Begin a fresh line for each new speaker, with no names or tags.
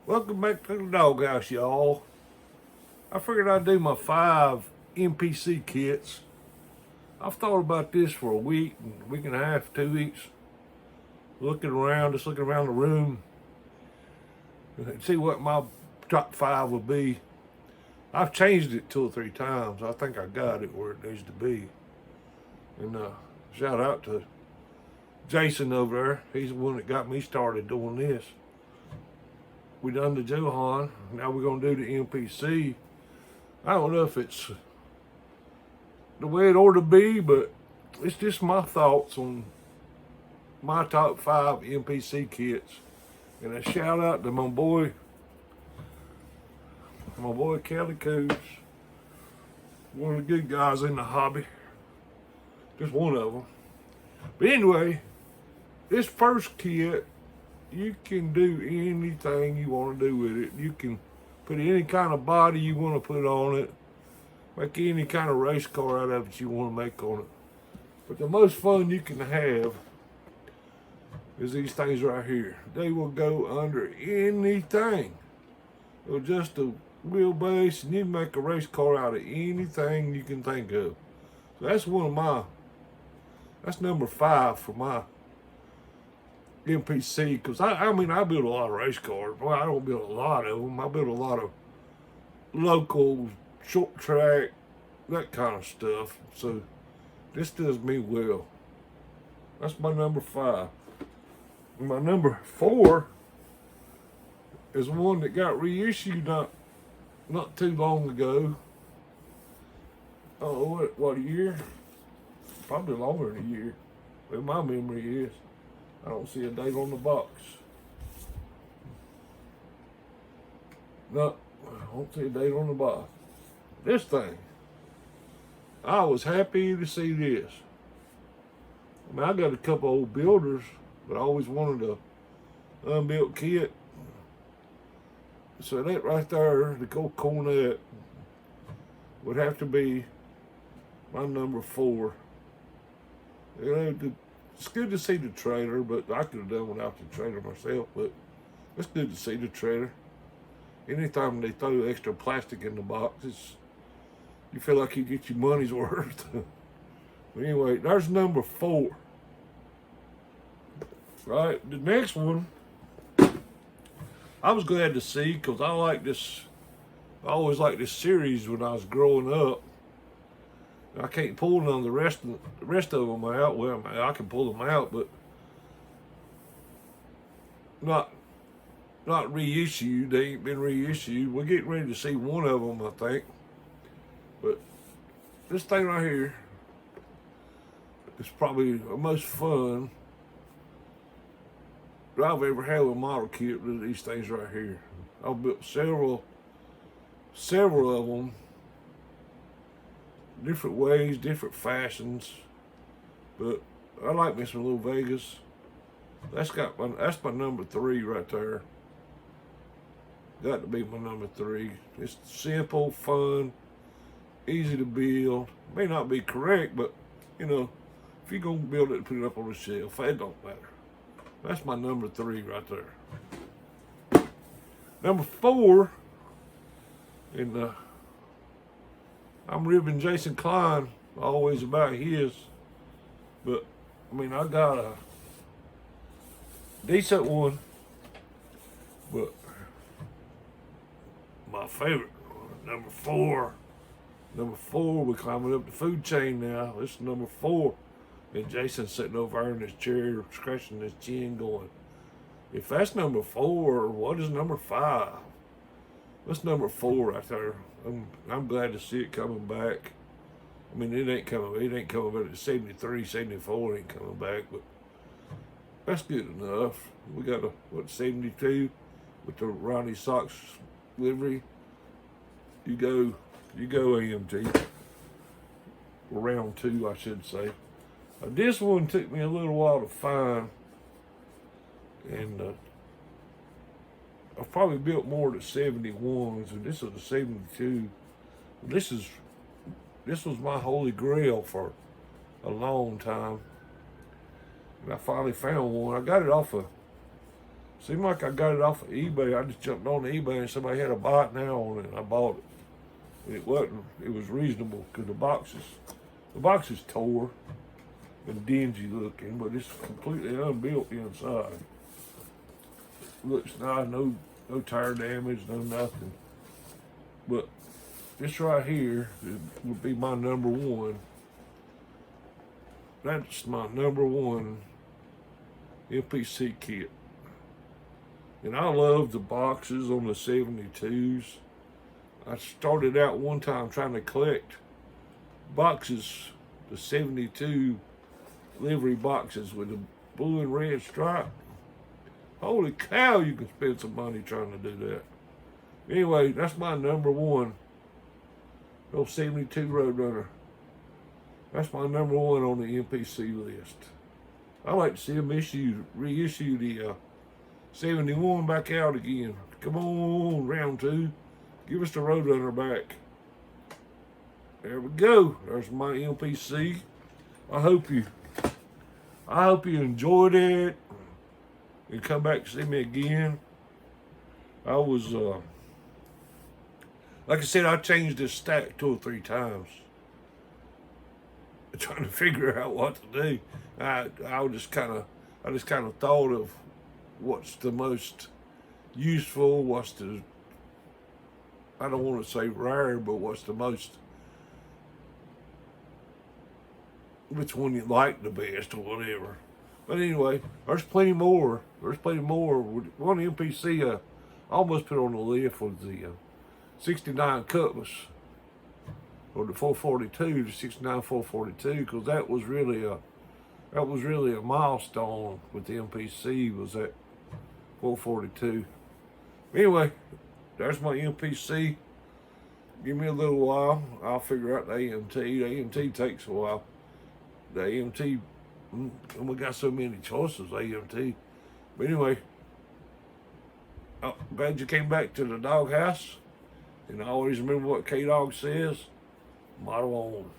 Welcome back to the doghouse, y'all. I figured I'd do my 5 MPC kits. I've thought about this for a week and a half, 2 weeks, just looking around the room, and see what my top 5 would be. I've changed it 2 or 3 times. I think I got it where it needs to be. And shout out to Jason over there. He's the one that got me started doing this. We done the Johan. Now we're gonna do the MPC. I don't know if it's the way it ought to be, but it's just my thoughts on my top 5 MPC kits. And a shout out to my boy Kelly Coos, one of the good guys in the hobby. Just one of them. But anyway, this first kit, you can do anything you want to do with it. You can put any kind of body you want to put on it. Make any kind of race car out of it you want to make on it. But the most fun you can have is these things right here. They will go under anything. Or just a wheelbase, and you can make a race car out of anything you can think of. So that's number 5 for my MPC, because I build a lot of race cars. Well, I don't build a lot of them. I build a lot of local, short track, that kind of stuff. So this does me well. That's my number 5. My number 4 is one that got reissued not too long ago. Oh, what a year? Probably longer than a year. Well, my memory is. I don't see a date on the box. No, I don't see a date on the box. This thing, I was happy to see this. I mean, I got a couple old builders, but I always wanted a unbuilt kit. So that right there, the old Coronet, would have to be my number 4. You know, it's good to see the trailer, but I could have done without the trailer myself. But it's good to see the trailer. Anytime they throw extra plastic in the box, you feel like you get your money's worth. But anyway, there's number 4. Right, the next one, I was glad to see, because I always liked this series when I was growing up. I can't pull none of the rest of them out. Well, I can pull them out, but not reissued. They ain't been reissued. We're getting ready to see one of them, I think. But this thing right here is probably the most fun that I've ever had with a model kit with these things right here. I've built several of them, different ways, different fashions. But I like me some little Vegas. That's my number 3 right there. Got to be my number 3. It's simple, fun, easy to build. May not be correct, but you know, if you're gonna build it and put it up on the shelf, it don't matter. That's my number 3 right there. Number 4, and I'm ribbing Jason Klein always about his, but I mean, I got a decent one, but my favorite, number 4, we're climbing up the food chain now. This is number 4. And Jason's sitting over there in his chair, scratching his chin, going, if that's number 4, what is number 5? That's number 4 right there. I'm glad to see it coming back. I mean, it ain't coming back at 73, 74, it ain't coming back, but that's good enough. We got 72 with the Ronnie Sox livery. You go AMG. Round 2, I should say. This one took me a little while to find, and I've probably built more than 71s, and this is a 72. This was my holy grail for a long time, and I finally found one. I got it off of Seemed like I got it off of eBay. I just jumped on eBay and somebody had a buy it now on it, and I bought it. And it wasn't. It was reasonable because the boxes tore and dingy looking, but it's completely unbuilt inside. Looks nice, no tire damage, no nothing. But this right here would be my number one. That's my number one MPC kit. And I love the boxes on the 72s. I started out one time trying to collect boxes, the 72 livery boxes with the blue and red stripe. Holy cow, you can spend some money trying to do that. Anyway, that's my number one. Old 72 Roadrunner. That's my number one on the MPC list. I like to see them reissue the 71 back out again. Come on, round two. Give us the Roadrunner back. There we go. There's my MPC. I hope you enjoyed it and come back to see me again. I was like I said, I changed this stack 2 or 3 times, trying to figure out what to do. I just kind of thought of what's the most useful, what's the, I don't want to say rare, but what's the most, which one you like the best or whatever. But anyway, there's plenty more. There's plenty more. One MPC I almost put on the list was the 69 Cutlass, or the 442, the 69 442, because that was really a milestone with the MPC, was that 442. Anyway, there's my MPC. Give me a little while. I'll figure out the AMT. The AMT takes a while. The AMT, we got so many choices, AMT. But anyway, I'm glad you came back to the doghouse. And I always remember what K-Dog says. Motto on.